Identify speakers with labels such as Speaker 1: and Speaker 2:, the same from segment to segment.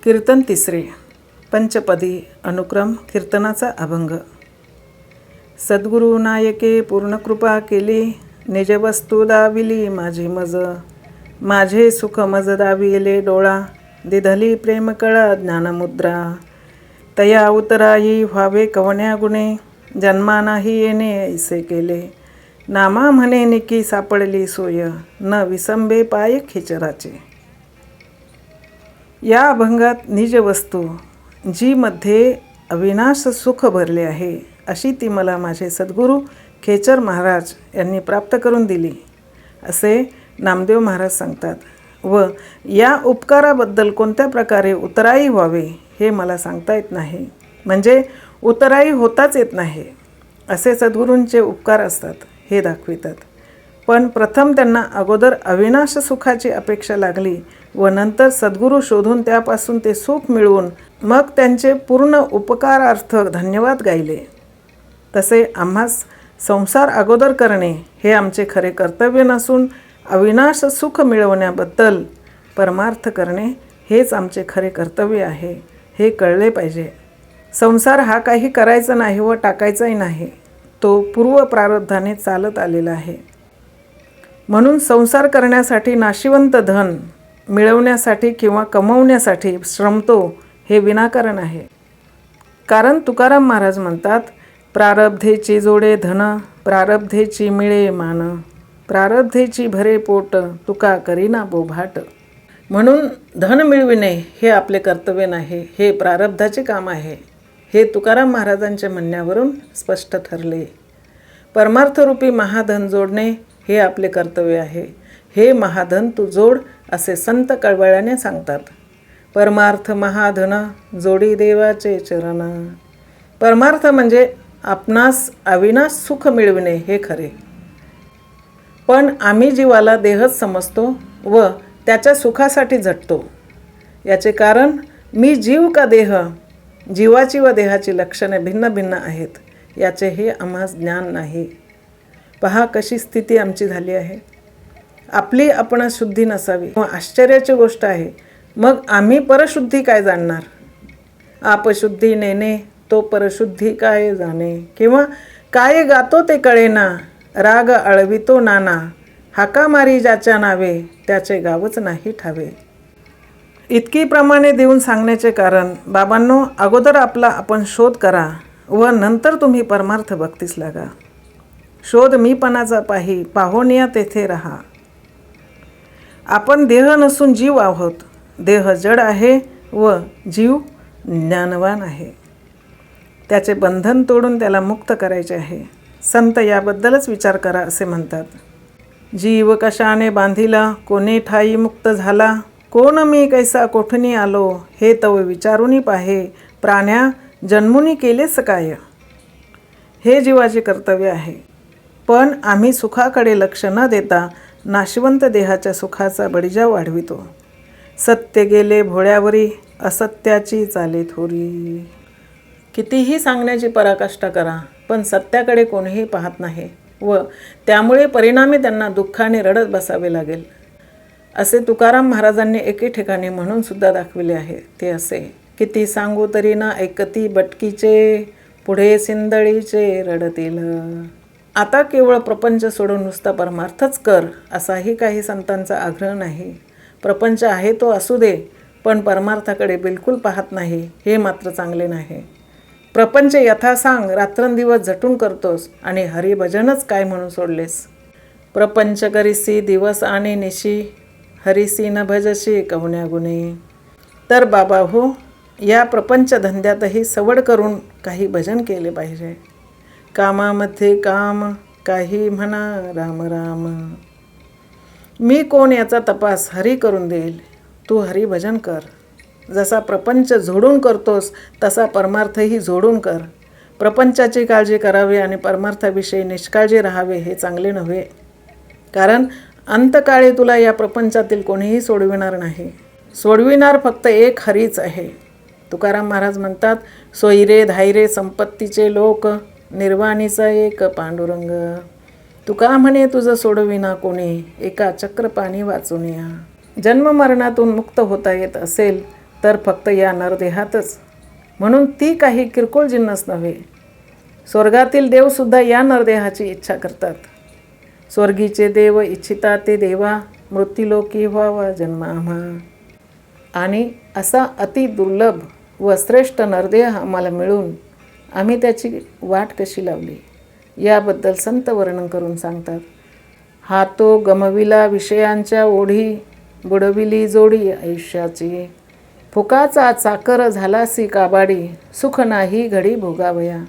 Speaker 1: कीर्तन तिसरे. पंचपदी अनुक्रम कीर्तनाचा अभंग. सद्गुरु नायके पूर्णकृपा केली, निजवस्तू दाविली माझी मज. माझे सुख मज दाविले डोळा, दिधली प्रेमकळा ज्ञानमुद्रा. तया उतराई व्हावे कवण्या गुणे, जन्मा नाही येणे ऐसे केले. नामा म्हणे निकी सापडली सोय, न विसंबे पाय खेचराचे. या अभंगात निजवस्तू जी मध्ये अविनाश सुख भरले आहे, अशी ती मला माझे सद्गुरू खेचर महाराज यांनी प्राप्त करून दिली, असे नामदेव महाराज सांगतात. व या उपकाराबद्दल कोणत्या प्रकारे उतराई व्हावे हे मला सांगता येत नाही, म्हणजे उतराई होताच येत नाही असे सद्गुरूंचे उपकार असतात हे दाखवितात. पण प्रथम त्यांना अगोदर अविनाश सुखाची अपेक्षा लागली व नंतर सद्गुरू शोधून त्यापासून ते सुख मिळवून मग त्यांचे पूर्ण उपकारार्थ धन्यवाद गायले. तसे आम्हास संसार अगोदर करणे हे आमचे खरे कर्तव्य नसून अविनाश सुख मिळवण्याबद्दल परमार्थ करणे हेच आमचे खरे कर्तव्य आहे, हे कळले पाहिजे. संसार हा काही करायचा नाही व टाकायचाही नाही, तो पूर्व प्रारब्धाने चालत आलेला आहे. म्हणून संसार करण्यासाठी नाशिवंत धन मिळवण्यासाठी किंवा कमवण्यासाठी श्रमतो हे विनाकारण आहे. कारण तुकाराम महाराज म्हणतात, प्रारब्धेची जोडे धन, प्रारब्धेची मिळे मान, प्रारब्धेची भरे पोट, तुका करीना बोभाट. म्हणून धन मिळविणे हे आपले कर्तव्य नाही, हे प्रारब्धाचे काम आहे, हे तुकाराम महाराजांच्या म्हणण्यावरून स्पष्ट ठरले. परमार्थरूपी महाधन जोडणे हे आपले कर्तव्य आहे, हे महाधन तू जोड असे संत कळवळ्याने सांगतात. परमार्थ महाधन जोडी देवाचे चरण. परमार्थ म्हणजे आपणास अविनाश सुख मिळविणे हे खरे. पण आम्ही जीवाला देहच समजतो व त्याच्या सुखासाठी झटतो. याचे कारण मी जीव का देह, जीवाची व देहाची लक्षणे भिन्न भिन्न आहेत याचे हे आम्हास ज्ञान नाही. पहा कशी स्थिती आमची झाली आहे. आपली आपण शुद्धी नसावी व आश्चर्याची गोष्ट आहे, मग आम्ही परशुद्धी काय जाणणार. आपशुद्धी नेणे तो परशुद्धी काय जाणे, किंवा काय गातो ते कळेना, राग आळवितो नाना, हाका मारी ज्याच्या नावे त्याचे गावच नाही ठावे. इतकी प्रमाणे देऊन सांगण्याचे कारण, बाबांनो अगोदर आपला आपण शोध करा व नंतर तुम्ही परमार्थ भक्तीस लागा. शोध मीपणाचा पाही, पाहोनिया तेथे राहा. आपण देह नसून जीव आहोत. देह जड आहे व जीव ज्ञानवान आहे. त्याचे बंधन तोडून त्याला मुक्त करायचे आहे. संत याबद्दलच विचार करा असे म्हणतात. जीव कशाने बांधिला, कोणे ठाई मुक्त झाला, कोण मी कैसा कोठनी आलो, हे तव विचारुनी पाहे, प्राण्या जन्मुनी केलेस काय. हे जीवाचे कर्तव्य आहे. पण आम्ही सुखाकडे लक्ष न देता नाशवंत देहाच्या सुखाचा बळीजा वाढवितो. सत्य गेले भोळ्यावरी, असत्याची चाले थोरी. कितीही सांगण्याची पराकाष्ठा करा, पण सत्याकडे कोणीही पाहत नाही व त्यामुळे परिणामी त्यांना दुःखाने रडत बसावे लागेल, असे तुकाराम महाराजांनी एके ठिकाणी म्हणून सुद्धा दाखविले आहे. ते असे, किती सांगू तरी ना ऐकती बटकीचे, पुढे सिंदळीचे रडतील. आता केवळ प्रपंच सोडून नुसता परमार्थच कर असाही काही संतांचा आग्रह नाही. प्रपंच आहे तो असू दे, पण परमार्थाकडे बिलकुल पाहत नाही, हे मात्र चांगले नाही. प्रपंच यथासांग रात्रंदिवस झटून करतोस आणि हरिभजनच काय म्हणून सोडलेस. प्रपंच करीसी दिवस आणि निशी, हरिसी न भजशी कवण्या गुणे. तर बाबा हो, या प्रपंच धंद्यातही सवड करून काही भजन केले पाहिजे. कामामध्ये काम, काही म्हणा राम राम. मी कोण याचा तपास हरी करून देईल. तू हरिभजन कर. जसा प्रपंच जोडून करतोस तसा परमार्थही जोडून कर. प्रपंचाची काळजी करावी आणि परमार्थाविषयी निष्काळजी राहावे हे चांगले नव्हे. कारण अंतकाळी तुला या प्रपंचातील कोणीही सोडविणार नाही. सोडविणार फक्त एक हरीच आहे. तुकाराम महाराज म्हणतात, सोयरे धायरे संपत्तीचे लोक, निर्वाणीचा एक पांडुरंग. तुका म्हणे तुझं सोडविना कोणी, एका चक्रपाणी वाचून या. जन्ममरणातून मुक्त होता येत असेल तर फक्त या नरदेहातच. म्हणून ती काही किरकोळ जिन्नस नव्हे. स्वर्गातील देवसुद्धा या नरदेहाची इच्छा करतात. स्वर्गीचे देव इच्छिता ते देवा, मृत्युलोकी व्हावा जन्म आम्हा. आणि असा अति दुर्लभ व श्रेष्ठ नरदेह आम्हाला मिळून आम्ही त्याची वाट कशी लावली याबद्दल संत वर्णन करून सांगतात. हा तो गमविला विषयांच्या ओढी, बुडविली जोडी आयुष्याची. फुकाचा चाकर झालासी काबाडी, सुख नाही घडी भोगावया.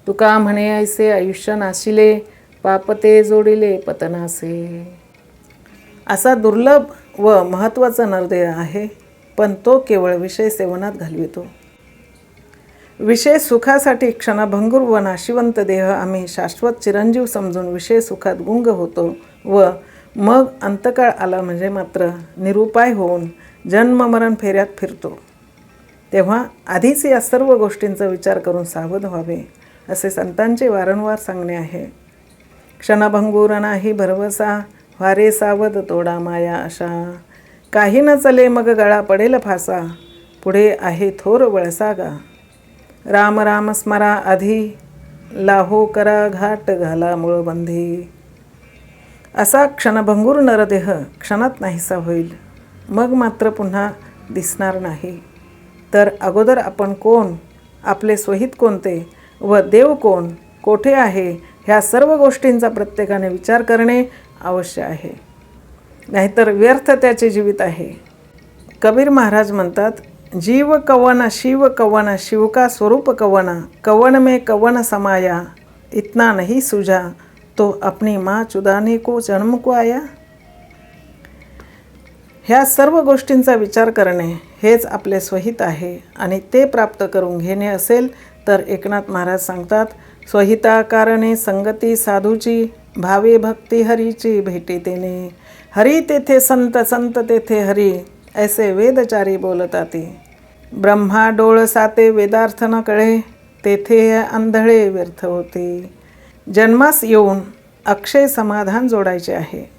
Speaker 1: तुका म्हणे ऐसे आयुष्य नाशिले, पापते जोडिले पतनासे. असा दुर्लभ व महत्त्वाचा नरदेह आहे, पण तो केवळ विषय सेवनात घालवितो. विषय सुखासाठी क्षणभंगूर व नाशिवंत देह आम्ही शाश्वत चिरंजीव समजून विषय सुखात गुंग होतो व मग अंतकाळ आला म्हणजे मात्र निरुपाय होऊन जन्ममरण फेऱ्यात फिरतो. तेव्हा आधीच या सर्व गोष्टींचा विचार करून सावध व्हावे असे संतांचे वारंवार सांगणे आहे. क्षणभंगूर नाही भरवसा, व्हारे सावध तोडा माया अशा. काही न चले मग गळा पडेल फासा, पुढे आहे थोर वळसागा. राम राम स्मरा आधी, लाहो करा घाट घाला मूळबंधी. असा क्षणभंगूर नरदेह क्षणात नाहीसा होईल, मग मात्र पुन्हा दिसणार नाही. तर अगोदर आपण कोण, आपले स्वहित कोणते व देव कोण, कोठे आहे, ह्या सर्व गोष्टींचा प्रत्येकाने विचार करणे अवश्य आहे. नाहीतर व्यर्थ त्याचे जीवित आहे. कबीर महाराज म्हणतात, जीव कवन शिव कवन, शिव का स्वरूप कवन, कवन में कवन समाया, इतना नहीं सूझा तो अपनी माँ चुदाने को जन्म को आया. ह्या सर्व गोष्टींचा विचार करणे हेच आपले स्वहित आहे आणि ते प्राप्त करून घेणे असेल तर एकनाथ महाराज सांगतात, स्वहिता कारणे संगती साधूची, भावे भक्ती हरीची भेटी तेने. हरी तेथे संत, संत तेथे हरी, ऐसे वेदचारी बोलताती. ब्रह्मा डोळ साते वेदार्थ न कळे, तेथे आंधळे व्यर्थ होते. जन्मास येऊन अक्षय समाधान जोडायचे आहे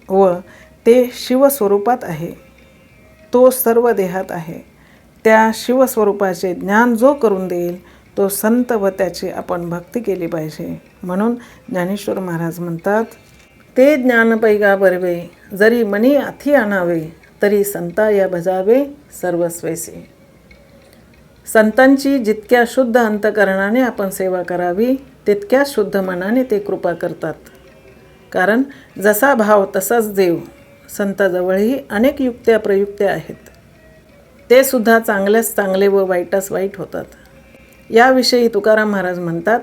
Speaker 1: व ते शिवस्वरूपात आहे. तो सर्व देहात आहे. त्या शिवस्वरूपाचे ज्ञान जो करून देईल तो संत व त्याची आपण भक्ती केली पाहिजे. म्हणून ज्ञानेश्वर महाराज म्हणतात, ते ज्ञान पैगा बरवे, जरी मनी आथी आणावे, तरी संता या भजावे सर्वस्वेसी. संतांची जितक्या शुद्ध अंतकरणाने आपण सेवा करावी तितक्या शुद्ध मनाने ते कृपा करतात. कारण जसा भाव तसाच देव. संताजवळही अनेक युक्त्या प्रयुक्त्या आहेत. ते सुद्धा चांगल्यास चांगले व वाईटास वाईट होतात. याविषयी तुकाराम महाराज म्हणतात,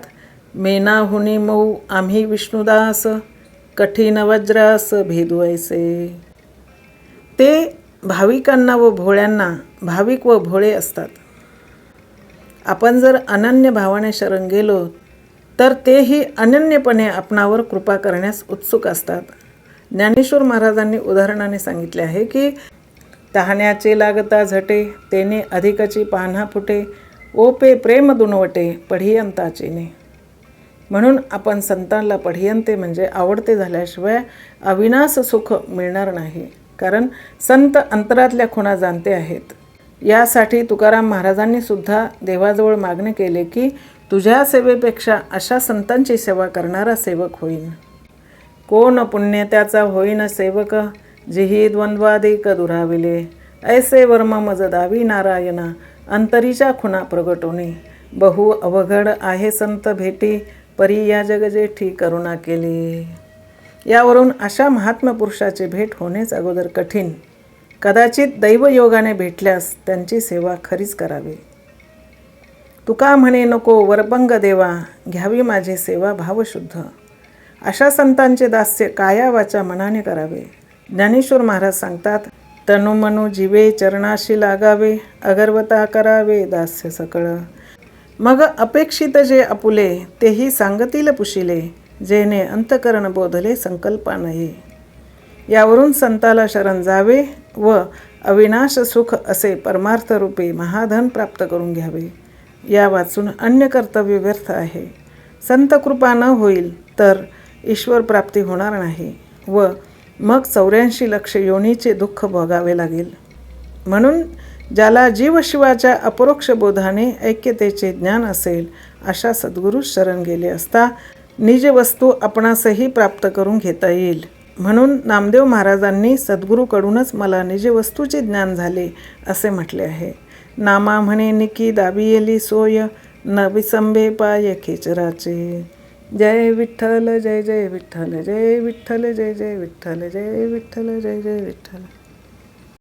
Speaker 1: मेना हुनी मऊ आम्ही विष्णुदास, कठीण वज्रास भेदू ऐसे. ते भाविकांना व भोळ्यांना भाविक व भोळे असतात. आपण जर अनन्य भावाने शरण गेलो तर तेही अनन्यपणे आपणावर कृपा करण्यास उत्सुक असतात. ज्ञानेश्वर महाराजांनी उदाहरणाने सांगितले आहे की, तहाण्याचे लागता झटे, तेने अधिकची पान्हा फुटे, ओपे प्रेम दुनवटे, पढियंताचेने. म्हणून आपण संतांना पढियंते म्हणजे आवडते झाल्याशिवाय अविनाश सुख मिळणार नाही. कारण संत अंतरातल्या खुणा जाणते आहेत. यासाठी तुकाराम महाराजांनी सुद्धा देवाजवळ मागणे केले की, तुझ्या सेवेपेक्षा अशा संतांची सेवा करणारा सेवक होईन. कोण पुण्य त्याचा होईन सेवक, जिही द्वंद्वादिक दुराविले, ऐसे वर्म मज दावी नारायणा, अंतरीच्या खुणा प्रगटोने. बहु अवघड आहे संत भेटी, परी या जगजेठी करुणा केली. यावरून अशा महात्मा पुरुषाची भेट होणेच अगोदर कठीण. कदाचित दैवयोगाने भेटल्यास त्यांची सेवा खरीच करावी. तुका म्हणे नको वरपंग देवा, घ्यावी माझी सेवा भावशुद्ध. अशा संतांचे दास्य काया वाचा मनाने करावे. ज्ञानेश्वर महाराज सांगतात, तनुमनु जीवे चरणाशी लागावे, अगरवता करावे दास्य सकळ. मग अपेक्षित जे आपुले, तेही सांगतील पुशिले, जेने अंतकरण बोधले संकल्पा नये. यावरून संताला शरण जावे व अविनाश सुख असे परमार्थरूपी महाधन प्राप्त करून घ्यावे. या वाचून अन्य कर्तव्य व्यर्थ आहे. संत कृपा न होईल तर ईश्वर प्राप्ती होणार नाही व मग 84 लक्ष योनीचे दुःख भोगावे लागेल. म्हणून ज्याला जीवशिवाच्या अपरोक्ष बोधाने ऐक्यतेचे ज्ञान असेल अशा सद्गुरू शरण गेले असता निजवस्तू आपणासही प्राप्त करून घेता येईल. म्हणून नामदेव महाराजांनी सद्गुरूकडूनच मला निजवस्तूचे ज्ञान झाले असे म्हटले आहे. नामा म्हणे निकी दाबियेली सोय, न विसंबे पाय खेचराचे. जय विठ्ठल जय जय विठ्ठल जय विठ्ठल जय जय विठ्ठल जय विठ्ठल जय जय विठ्ठल.